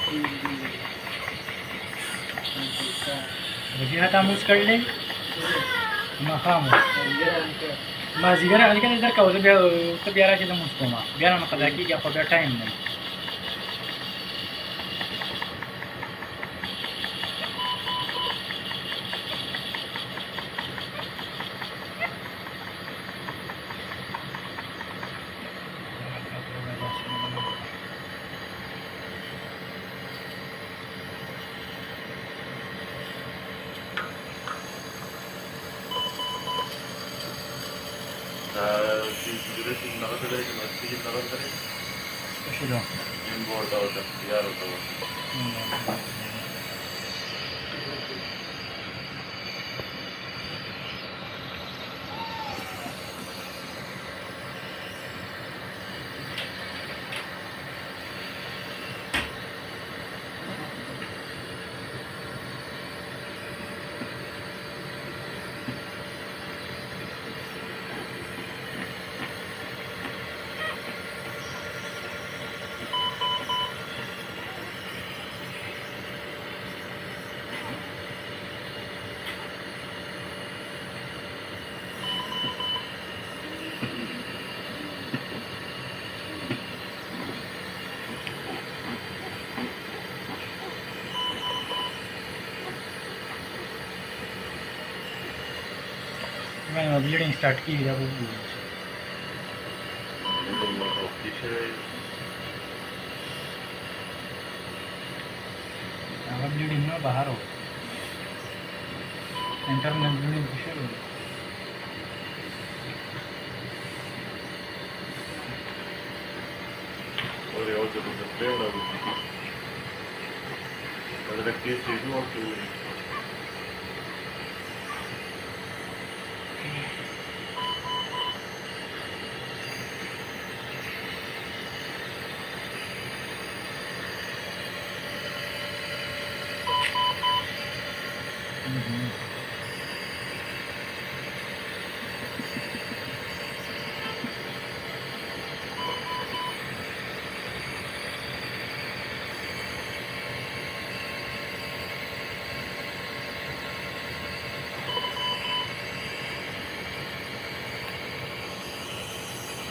Lagi hatamu sekali, makamu. Mazigara alika ni darka wala biar biara kita muskoma. Biara makadaki ya pada time ni. Sudah. Import होता है, तैयार होता है। मैंने bleeding start की जब अब ब्लीडिंग में बाहर हो इंटरनल ब्लीडिंग किशोर हो और ये और जो दूसरे हैं ना अगर केस चीज़ और तो Mm-hmm.